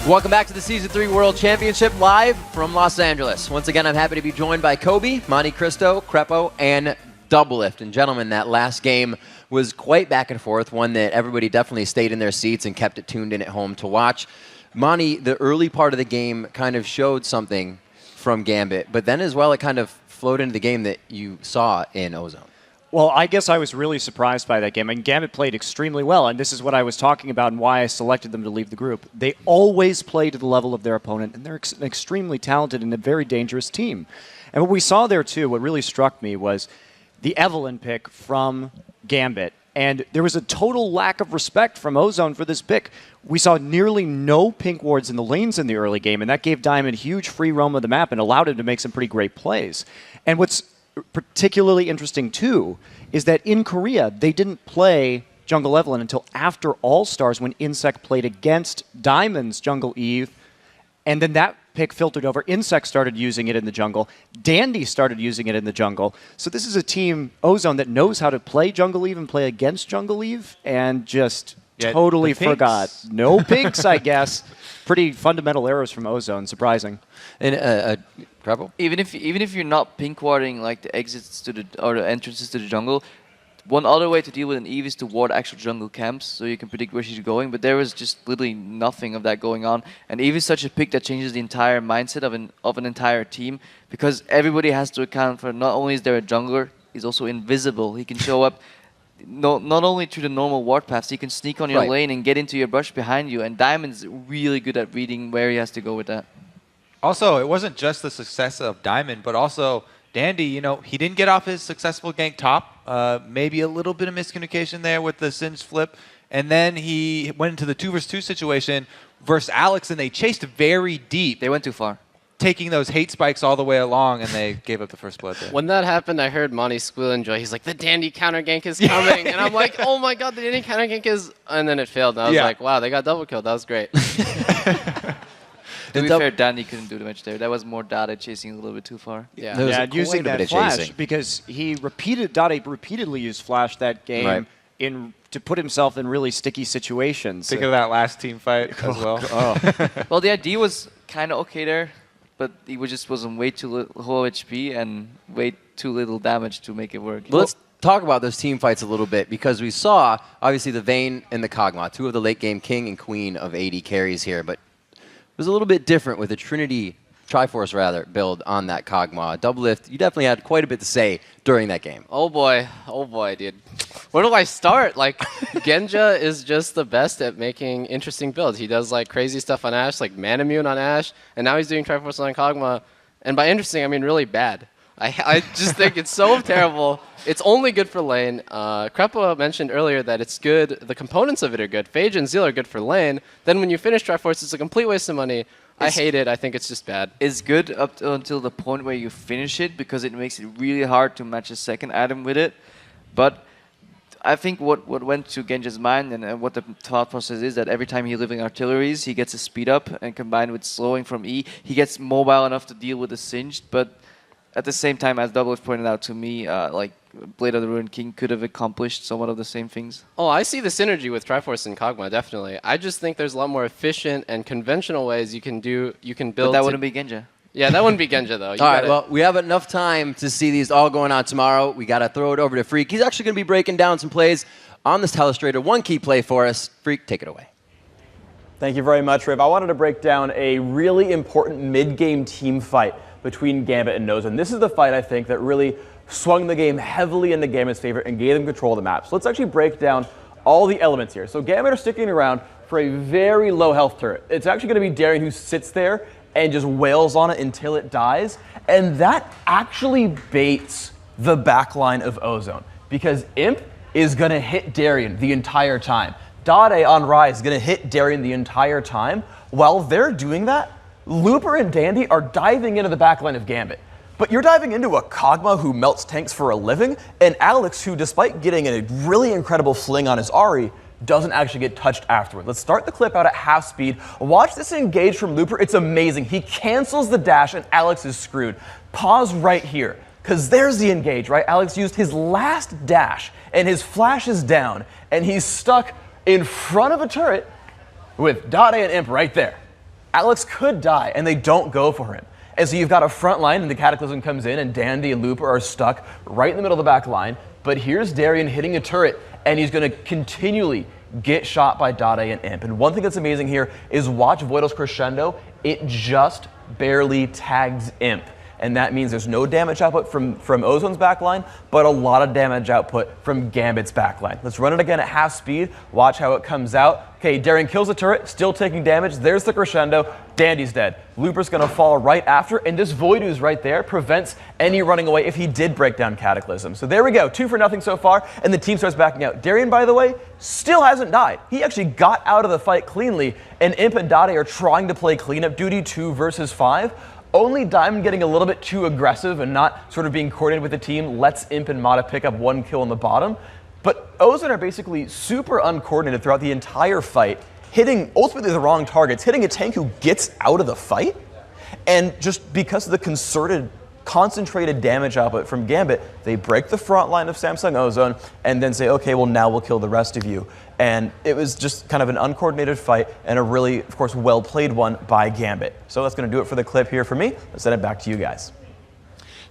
Welcome back to the Season 3 World Championship live from Los Angeles. Once again, I'm happy to be joined by Kobe, Monte Cristo, Crepo, and Doublelift. And gentlemen, that last game was quite back and forth, one that everybody definitely stayed in their seats and kept it tuned in at home to watch. Monte, the early part of the game kind of showed something from Gambit, but then as well it kind of flowed into the game that you saw in Ozone. Well, I guess I was really surprised by that game. I mean, Gambit played extremely well, and this is what I was talking about and why I selected them to leave the group. They always play to the level of their opponent, and they're an extremely talented and a very dangerous team. And what we saw there, too, what really struck me was the Evelynn pick from Gambit. And there was a total lack of respect from Ozone for this pick. We saw nearly no pink wards in the lanes in the early game, and that gave Diamond huge free roam of the map and allowed him to make some pretty great plays. And what's particularly interesting, too, is that in Korea, they didn't play Jungle Evelynn until after All-Stars when Insect played against Diamond's Jungle Eve, and then that pick filtered over. Insect started using it in the jungle. Dandy started using it in the jungle. So this is a team, Ozone, that knows how to play Jungle Eve and play against Jungle Eve, and just totally forgot. No pinks, I guess. Pretty fundamental errors from Ozone, surprising. And Crepo? Even if you're not pink warding like the exits to the or the entrances to the jungle, one other way to deal with an Eve is to ward actual jungle camps, so you can predict where she's going. But there was just literally nothing of that going on. And Eve is such a pick that changes the entire mindset of an entire team, because everybody has to account for not only is there a jungler, he's also invisible. He can show up not only through the normal ward paths, he can sneak on your lane and get into your brush behind you. And Diamond's really good at reading where he has to go with that. Also, it wasn't just the success of Diamond, but also Dandy, you know, he didn't get off his successful gank top. Maybe a little bit of miscommunication there with the Singe flip. And then he went into the 2-versus-2 situation versus Alex, and they chased very deep. They went too far, taking those hate spikes all the way along, and they gave up the first blood there. When that happened, I heard Monty squeal in joy. He's like, the Dandy counter gank is coming. And I'm like, oh my god, the Dandy counter gank is... And then it failed. And I was like, wow, they got double killed. That was great. To be fair, Dandy couldn't do much there. That was more Dade chasing a little bit too far. Yeah, using that flash, because he Dade repeatedly used flash that game to put himself in really sticky situations. Think of that last team fight as well. Well, the idea was kind of okay there, but he just wasn't way too low HP and way too little damage to make it work. Let's talk about those team fights a little bit, because we saw, obviously, the Vayne and the Kog'Maw, two of the late-game king and queen of AD carries here, but it was a little bit different with the Trinity, Triforce rather, build on that Kog'Maw. Doublelift, you definitely had quite a bit to say during that game. Oh boy, dude. Where do I start? Like, Genja is just the best at making interesting builds. He does like crazy stuff on Ashe, like Manamune on Ashe, and now he's doing Triforce on Kog'Maw. And by interesting, I mean really bad. I just think it's so terrible. It's only good for lane. Crepo mentioned earlier that it's good. The components of it are good. Phage and Zeal are good for lane. Then when you finish Triforce, it's a complete waste of money. I hate it. I think it's just bad. It's good up until the point where you finish it, because it makes it really hard to match a second item with it. But I think what went to Genja's mind and what the thought process is that every time he's living artilleries, he gets a speed up, and combined with slowing from E, he gets mobile enough to deal with the Singed. But at the same time, as Doublelift pointed out to me, like Blade of the Ruined King could have accomplished somewhat of the same things. Oh, I see the synergy with Triforce and Kog'Maw, definitely. I just think there's a lot more efficient and conventional ways you can build. But that wouldn't be Genja. Yeah, that wouldn't be Genja, though. All right, well, we have enough time to see these all going on tomorrow. We got to throw it over to Freak. He's actually going to be breaking down some plays on this Telestrator. One key play for us. Freak, take it away. Thank you very much, Riv. I wanted to break down a really important mid-game team fight between Gambit and Ozone. This is the fight, I think, that really swung the game heavily into Gambit's favor and gave them control of the map. So let's actually break down all the elements here. So Gambit are sticking around for a very low health turret. It's actually going to be Darien who sits there and just wails on it until it dies. And that actually baits the backline of Ozone, because Imp is going to hit Darien the entire time. Dade on Rise is going to hit Darien the entire time. While they're doing that, Looper and Dandy are diving into the backline of Gambit. But you're diving into a Kog'Maw who melts tanks for a living, and Alex, who despite getting a really incredible fling on his Ahri, doesn't actually get touched afterward. Let's start the clip out at half speed. Watch this engage from Looper. It's amazing. He cancels the dash, and Alex is screwed. Pause right here, because there's the engage, right? Alex used his last dash, and his flash is down, and he's stuck in front of a turret with Dade and Imp right there. Alex could die, and they don't go for him. And so you've got a front line, and the Cataclysm comes in, and Dandy and Looper are stuck right in the middle of the back line. But here's Darian hitting a turret, and he's going to continually get shot by Dade and Imp. And one thing that's amazing here is watch Voidal's Crescendo. It just barely tags Imp. And that means there's no damage output from Ozone's backline, but a lot of damage output from Gambit's backline. Let's run it again at half speed. Watch how it comes out. Okay, Darian kills the turret, still taking damage. There's the Crescendo. Dandy's dead. Looper's going to fall right after, and this Voidoo's right there prevents any running away if he did break down Cataclysm. So there we go, 2-0 so far, and the team starts backing out. Darian, by the way, still hasn't died. He actually got out of the fight cleanly, and Imp and Dade are trying to play cleanup duty 2 versus 5. Only Diamond getting a little bit too aggressive and not sort of being coordinated with the team lets Imp and Mata pick up 1 kill on the bottom. But Ozone are basically super uncoordinated throughout the entire fight, hitting ultimately the wrong targets, hitting a tank who gets out of the fight. And just because of the concentrated damage output from Gambit, they break the front line of Samsung Ozone and then say, okay, well, now we'll kill the rest of you. And it was just kind of an uncoordinated fight and a really, of course, well-played one by Gambit. So that's going to do it for the clip here for me. Let's send it back to you guys.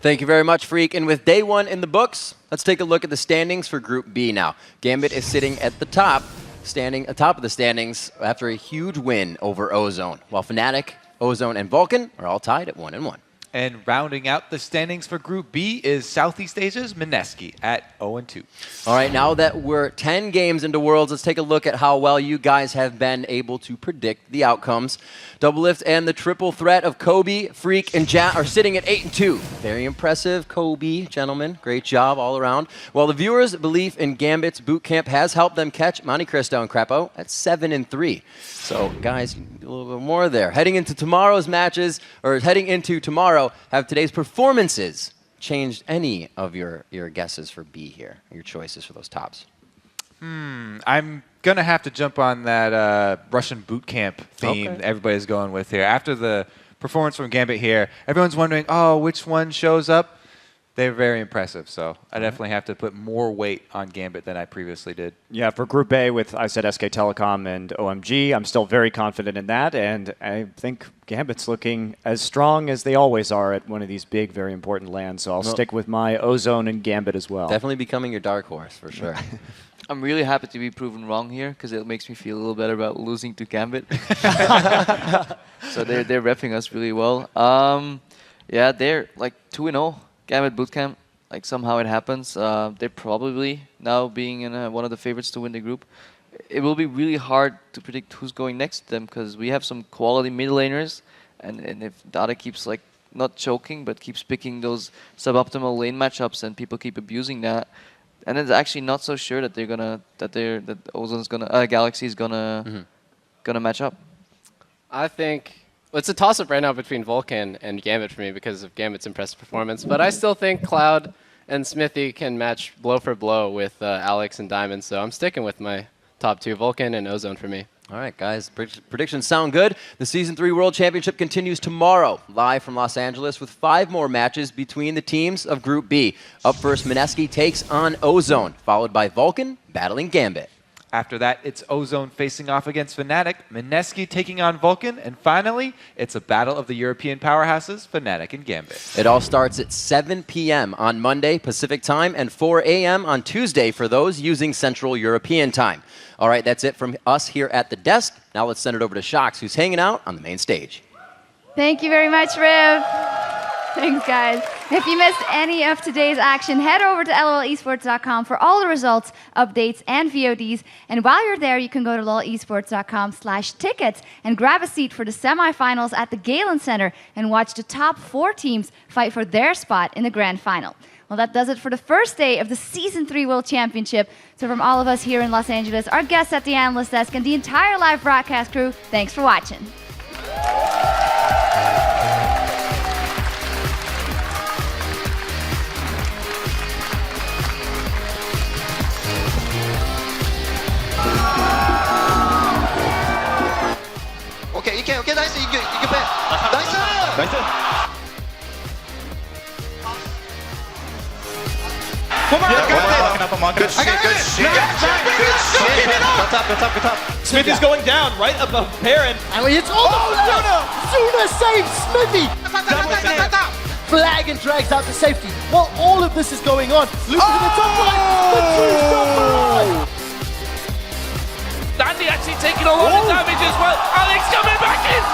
Thank you very much, Freak. And with day 1 in the books, let's take a look at the standings for Group B now. Gambit is sitting at the top, standing atop of the standings after a huge win over Ozone, while Fnatic, Ozone, and Vulcan are all tied at 1-1. And rounding out the standings for Group B is Southeast Asia's Mineski at 0-2. All right, now that we're 10 games into Worlds, let's take a look at how well you guys have been able to predict the outcomes. Doublelift and the triple threat of Kobe, Freak, and Jat are sitting at 8-2. Very impressive, Kobe, gentlemen. Great job all around. While the viewers' belief in Gambit's boot camp has helped them catch Monte Cristo and Crepo at 7-3. So, guys, a little bit more there. Heading into tomorrow, have today's performances changed any of your guesses for B here, your choices for those tops? I'm going to have to jump on that Russian boot camp theme everybody's going with here. After the performance from Gambit here, everyone's wondering, oh, which one shows up? They're very impressive, so I definitely have to put more weight on Gambit than I previously did. Yeah, for Group A with, I said, SK Telecom and OMG, I'm still very confident in that, and I think Gambit's looking as strong as they always are at one of these big, very important lands, so I'll stick with my Ozone and Gambit as well. Definitely becoming your dark horse, for sure. I'm really happy to be proven wrong here because it makes me feel a little better about losing to Gambit. So they're repping us really well. Yeah, they're like 2-0. Gambit Bootcamp, like somehow it happens. They're probably now being in one of the favorites to win the group. It will be really hard to predict who's going next to them because we have some quality mid laners, and if Dade keeps like not choking but keeps picking those suboptimal lane matchups and people keep abusing that, and it's actually not so sure that that Ozone's gonna Galaxy's gonna match up. I think it's a toss-up right now between Vulcan and Gambit for me because of Gambit's impressive performance. But I still think Cloud and Smithy can match blow for blow with Alex and Diamond. So I'm sticking with my top 2, Vulcan and Ozone for me. All right, guys, predictions sound good. The Season 3 World Championship continues tomorrow, live from Los Angeles, with 5 more matches between the teams of Group B. Up first, Mineski takes on Ozone, followed by Vulcan battling Gambit. After that, it's Ozone facing off against Fnatic, Mineski taking on Vulcan, and finally, it's a battle of the European powerhouses, Fnatic and Gambit. It all starts at 7 p.m. on Monday Pacific Time and 4 a.m. on Tuesday for those using Central European Time. All right, that's it from us here at the desk. Now let's send it over to Shox, who's hanging out on the main stage. Thank you very much, Riv. Thanks, guys. If you missed any of today's action, head over to lolesports.com for all the results, updates, and VODs. And while you're there, you can go to lolesports.com/tickets and grab a seat for the semifinals at the Galen Center and watch the top 4 teams fight for their spot in the grand final. Well, that does it for the first day of the Season 3 World Championship. So from all of us here in Los Angeles, our guests at the analyst desk, and the entire live broadcast crew, thanks for watching. OK, 나이스. 이게 빼. 나이스. Come on, Good shit, good shit. Good top. Smith is going down right above Baron. And it's Zuna saves Smithy. Flag and drags out to safety. While all of this is going on, Luke to the top right. The two Dandy actually taking a lot of damage as well. Alex coming back in.